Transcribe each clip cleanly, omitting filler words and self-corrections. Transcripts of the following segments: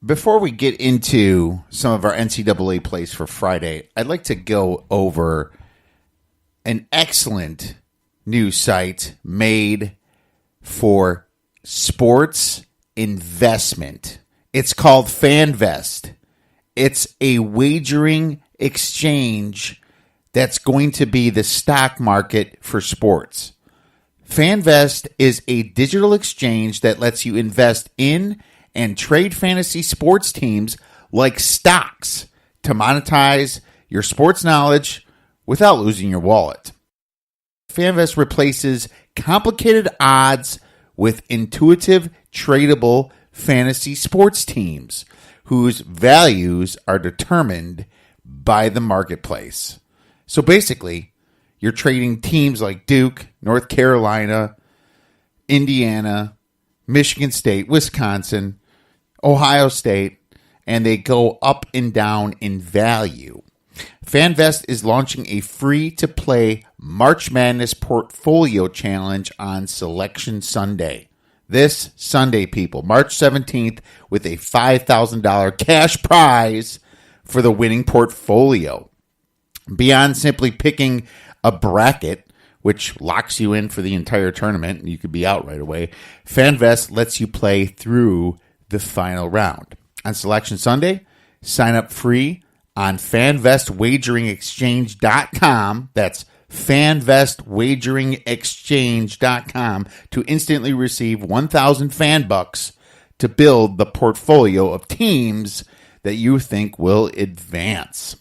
Before we get into some of our NCAA plays for Friday, I'd like to go over an excellent new site made for sports investment. It's called FanVest. It's a wagering exchange that's going to be the stock market for sports. FanVest is a digital exchange that lets you invest in and trade fantasy sports teams like stocks to monetize your sports knowledge without losing your wallet. FanVest replaces complicated odds with intuitive, tradable fantasy sports teams whose values are determined by the marketplace. So basically, you're trading teams like Duke, North Carolina, Indiana, Michigan State, Wisconsin, Ohio State, and they go up and down in value. FanVest is launching a free-to-play March Madness Portfolio Challenge on Selection Sunday. This Sunday, people, March 17th, with a $5,000 cash prize for the winning portfolio. Beyond simply picking a bracket, which locks you in for the entire tournament, and you could be out right away, FanVest lets you play through the final round. On Selection Sunday, sign up free on FanVestWageringExchange.com. That's FanVestWageringExchange.com to instantly receive 1,000 Fanbucks to build the portfolio of teams that you think will advance.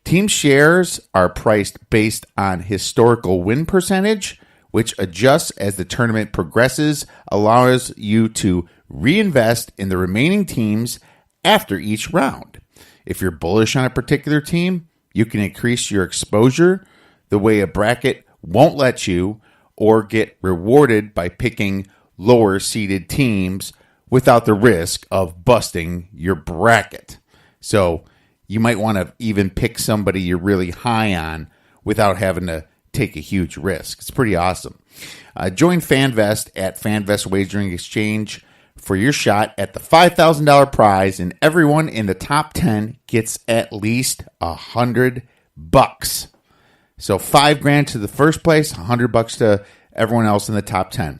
Team shares are priced based on historical win percentage, which adjusts as the tournament progresses, allows you to reinvest in the remaining teams after each round. If you're bullish on a particular team, you can increase your exposure the way a bracket won't let you, or get rewarded by picking lower seeded teams without the risk of busting your bracket. So you might want to even pick somebody you're really high on without having to take a huge risk. It's pretty awesome. Join FanVest at FanVest Wagering Exchange for your shot at the $5,000 prize, and everyone in the top 10 gets at least $100. So $5,000 to the first place, $100 to everyone else in the top 10.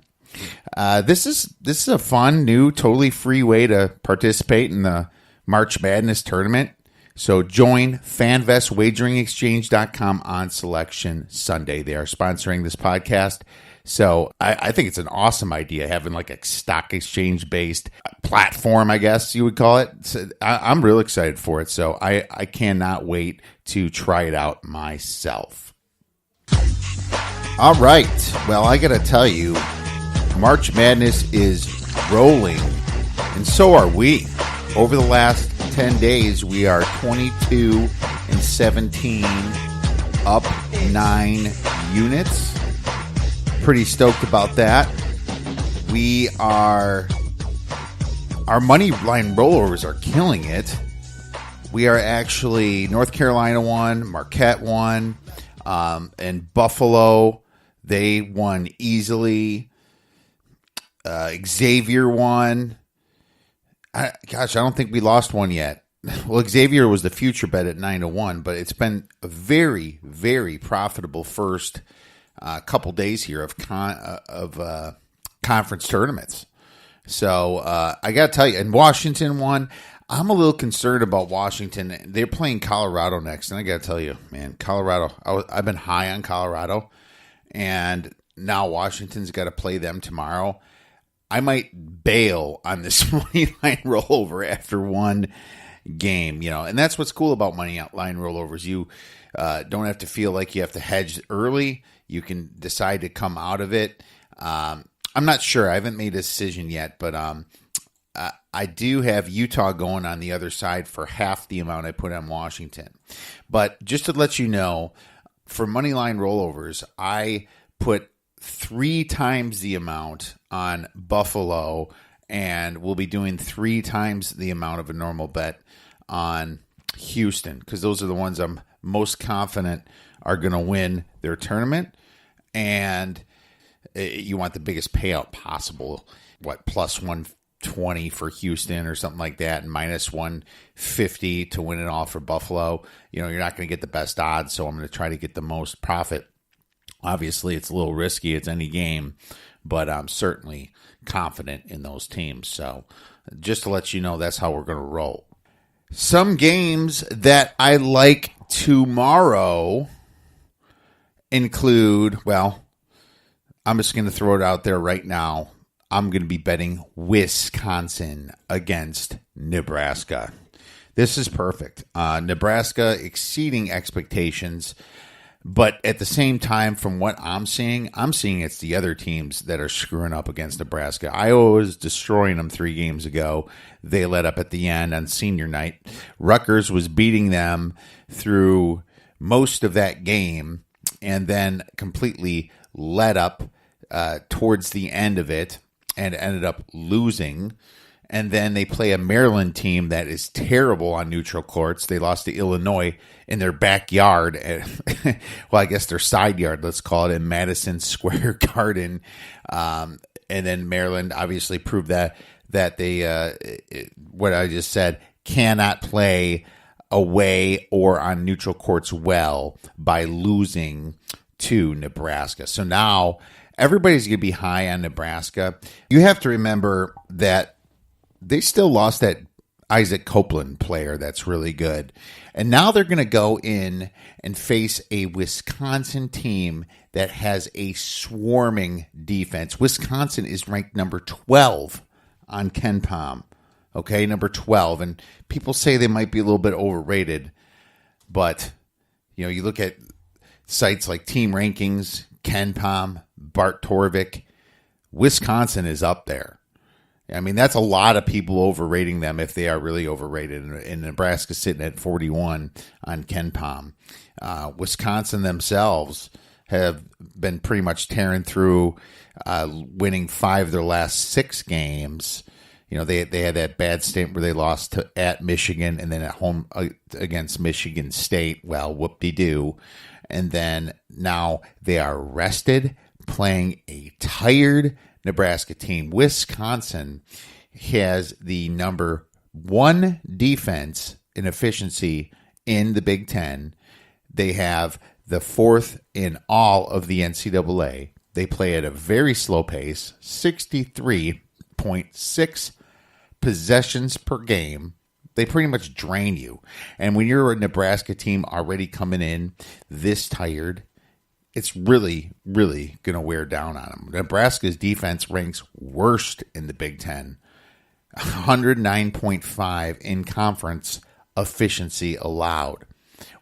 This is a fun, new, totally free way to participate in the March Madness tournament. So join FanVestWageringExchange.com on Selection Sunday. They are sponsoring this podcast. So I think it's an awesome idea, having like a stock exchange-based platform, I guess you would call it. So I'm real excited for it. So I cannot wait to try it out myself. All right. Well, I got to tell you, March Madness is rolling, and so are we. Over the last 10 days, we are 22-17, up 9 units. Pretty stoked about that. Our money line rollovers are killing it. We are actually, North Carolina won, Marquette won, and Buffalo, they won easily. Xavier won. I don't think we lost one yet. Well, Xavier was the future bet at 9-1, but it's been a very, very profitable first couple days here of conference tournaments. So I got to tell you, and Washington won. I'm a little concerned about Washington. They're playing Colorado next, and I got to tell you, man, Colorado. I've been high on Colorado, and now Washington's got to play them tomorrow. I might bail on this money line rollover after one game, and that's what's cool about money line rollovers. You don't have to feel like you have to hedge early. You can decide to come out of it. I'm not sure. I haven't made a decision yet, but I do have Utah going on the other side for half the amount I put on Washington. But just to let you know, for money line rollovers, I put 3 times the amount on Buffalo, and we'll be doing 3 times the amount of a normal bet on Houston, because those are the ones I'm most confident are going to win their tournament, and you want the biggest payout possible. What, plus 150 120 for Houston or something like that, and minus 150 to win it all for Buffalo. You're not going to get the best odds, so I'm going to try to get the most profit. Obviously, it's a little risky. It's any game, but I'm certainly confident in those teams. So just to let you know, that's how we're going to roll. Some games that I like tomorrow include, I'm just going to throw it out there right now. I'm going to be betting Wisconsin against Nebraska. This is perfect. Nebraska exceeding expectations. But at the same time, from what I'm seeing it's the other teams that are screwing up against Nebraska. Iowa was destroying them 3 games ago. They let up at the end on senior night. Rutgers was beating them through most of that game and then completely let up towards the end of it and ended up losing. And then they play a Maryland team that is terrible on neutral courts. They lost to Illinois in their backyard. Well, I guess their side yard, let's call it, in Madison Square Garden. And then Maryland obviously proved that they, what I just said, cannot play away or on neutral courts well by losing to Nebraska. So now everybody's going to be high on Nebraska. You have to remember that they still lost that Isaac Copeland player that's really good. And now they're going to go in and face a Wisconsin team that has a swarming defense. Wisconsin is ranked number 12 on KenPom. Okay, number 12. And people say they might be a little bit overrated. But, you look at sites like Team Rankings, KenPom, Bart Torvik. Wisconsin is up there. I mean, that's a lot of people overrating them if they are really overrated. And Nebraska's sitting at 41 on KenPom. Wisconsin themselves have been pretty much tearing through, winning 5 of their last 6 games. They had that bad stint where they lost at Michigan and then at home against Michigan State. Well, whoop-de-doo. And then now they are rested, playing a tired Nebraska team. Wisconsin has the number 1 defense in efficiency in the Big Ten. They have the 4th in all of the NCAA. They play at a very slow pace, 63.6 possessions per game. They pretty much drain you. And when you're a Nebraska team already coming in this tired, it's really, really going to wear down on them. Nebraska's defense ranks worst in the Big Ten. 109.5 in conference efficiency allowed,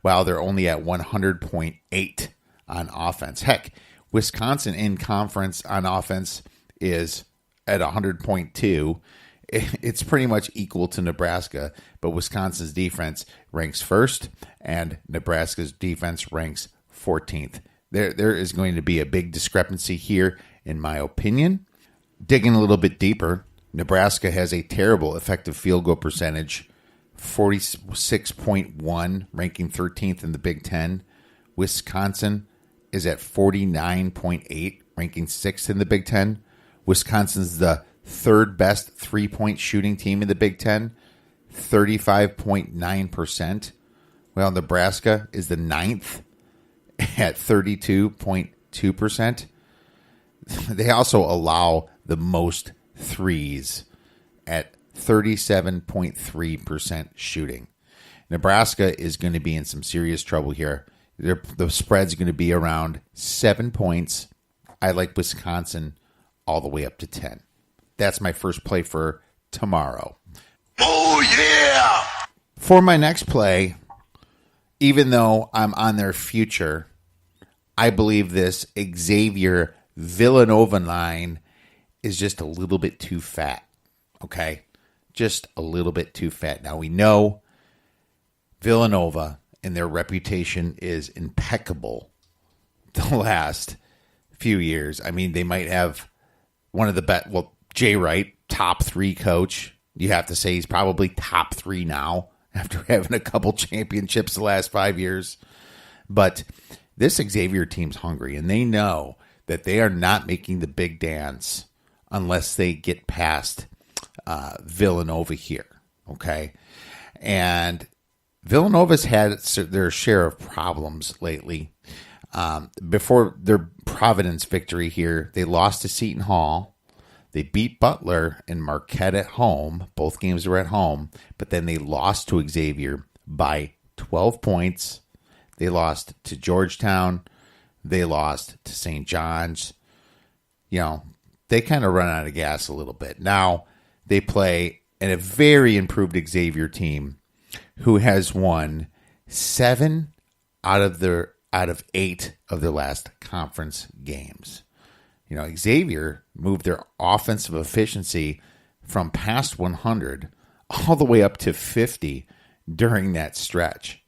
while they're only at 100.8 on offense. Heck, Wisconsin in conference on offense is at 100.2. It's pretty much equal to Nebraska, but Wisconsin's defense ranks first, and Nebraska's defense ranks 14th. There is going to be a big discrepancy here, in my opinion. Digging a little bit deeper, Nebraska has a terrible effective field goal percentage, 46.1, ranking 13th in the Big Ten. Wisconsin is at 49.8, ranking 6th in the Big Ten. Wisconsin's the 3rd best three-point shooting team in the Big Ten, 35.9%. Well, Nebraska is the 9th at 32.2%. They also allow the most threes at 37.3% shooting. Nebraska is going to be in some serious trouble here. The spread's going to be around 7 points. I like Wisconsin all the way up to 10. That's my first play for tomorrow. Oh, yeah! For my next play, even though I'm on their future, I believe this Xavier Villanova line is just a little bit too fat. Okay? Just a little bit too fat. Now, we know Villanova and their reputation is impeccable the last few years. I mean, they might have one of the best. Well, Jay Wright, top 3 coach. You have to say he's probably top 3 now after having a couple championships the last 5 years. But this Xavier team's hungry, and they know that they are not making the big dance unless they get past Villanova here. Okay. And Villanova's had their share of problems lately. Before their Providence victory here, they lost to Seton Hall. They beat Butler and Marquette at home. Both games were at home. But then they lost to Xavier by 12 points. They lost to Georgetown. They lost to St. John's. They kind of run out of gas a little bit. Now they play a very improved Xavier team who has won 7 out of 8 of their last conference games. Xavier moved their offensive efficiency from past 100 all the way up to 50 during that stretch.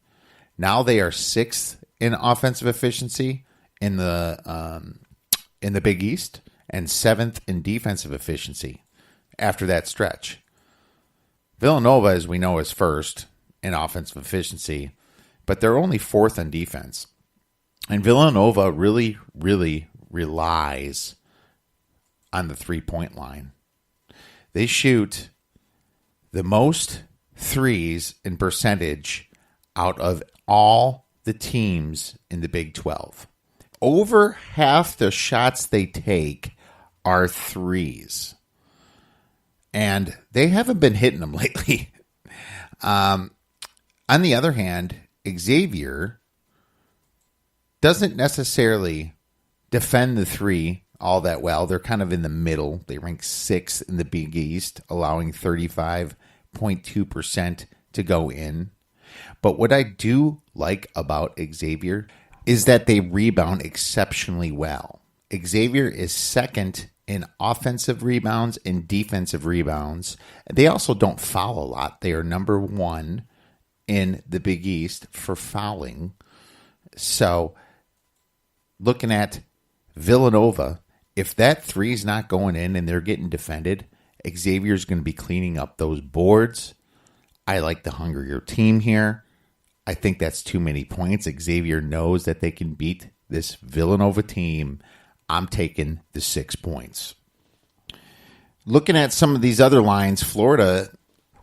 Now they are 6th in offensive efficiency in the Big East and 7th in defensive efficiency after that stretch. Villanova, as we know, is 1st in offensive efficiency, but they're only 4th in defense. And Villanova really, really relies on the 3-point line. They shoot the most threes in percentage out of all the teams in the Big 12. Over half the shots they take are threes. And they haven't been hitting them lately. On the other hand, Xavier doesn't necessarily defend the three all that well. They're kind of in the middle. They rank 6th in the Big East, allowing 35.2% to go in. But what I do like about Xavier is that they rebound exceptionally well. Xavier is 2nd in offensive rebounds and defensive rebounds. They also don't foul a lot. They are number 1 in the Big East for fouling. So looking at Villanova, if that three's not going in and they're getting defended, Xavier's going to be cleaning up those boards. I like the hungrier team here. I think that's too many points. Xavier knows that they can beat this Villanova team. I'm taking the 6 points. Looking at some of these other lines, Florida,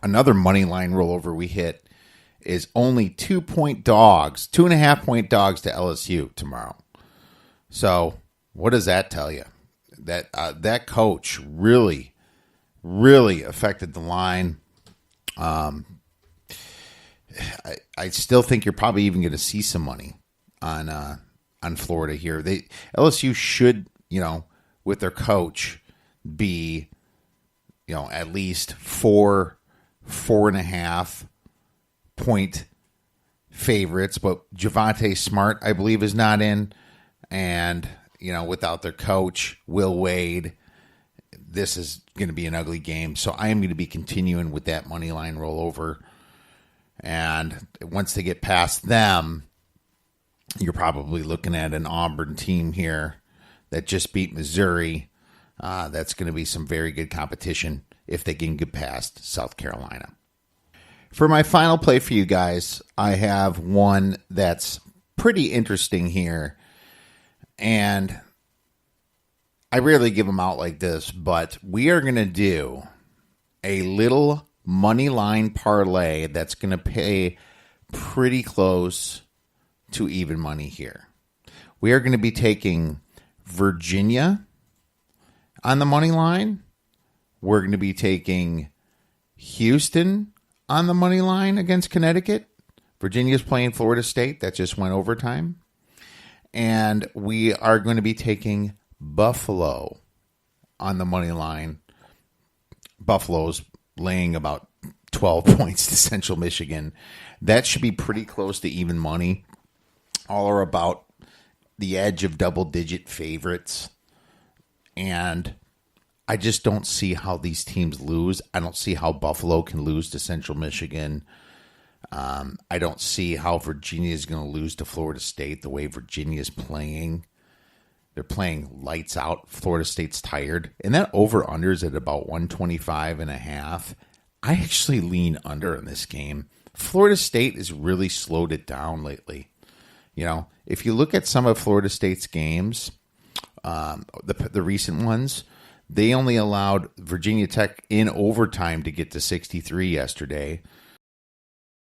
another money line rollover we hit, is only 2-point dogs, 2.5-point dogs to LSU tomorrow. So what does that tell you? That coach really, really affected the line. I still think you're probably even going to see some money on Florida here. LSU should, with their coach, be, at least 4.5 point favorites. But Javonte Smart, I believe, is not in. And, without their coach, Will Wade, this is going to be an ugly game. So I am going to be continuing with that money line rollover. And once they get past them, you're probably looking at an Auburn team here that just beat Missouri. That's going to be some very good competition if they can get past South Carolina. For my final play for you guys, I have one that's pretty interesting here. And I rarely give them out like this, but we are going to do a little money line parlay that's going to pay pretty close to even money here. We are going to be taking Virginia on the money line. We're going to be taking Houston on the money line against Connecticut. Virginia's playing Florida State. That just went overtime. And we are going to be taking Buffalo on the money line. Buffalo's laying about 12 points to Central Michigan. That should be pretty close to even money. All are about the edge of double-digit favorites. And I just don't see how these teams lose. I don't see how Buffalo can lose to Central Michigan. I don't see how Virginia is going to lose to Florida State the way Virginia is playing. They're playing lights out. Florida State's tired. And that over-under is at about 125.5. I actually lean under in this game. Florida State has really slowed it down lately. If you look at some of Florida State's games, the recent ones, They only allowed Virginia Tech in overtime to get to 63 yesterday.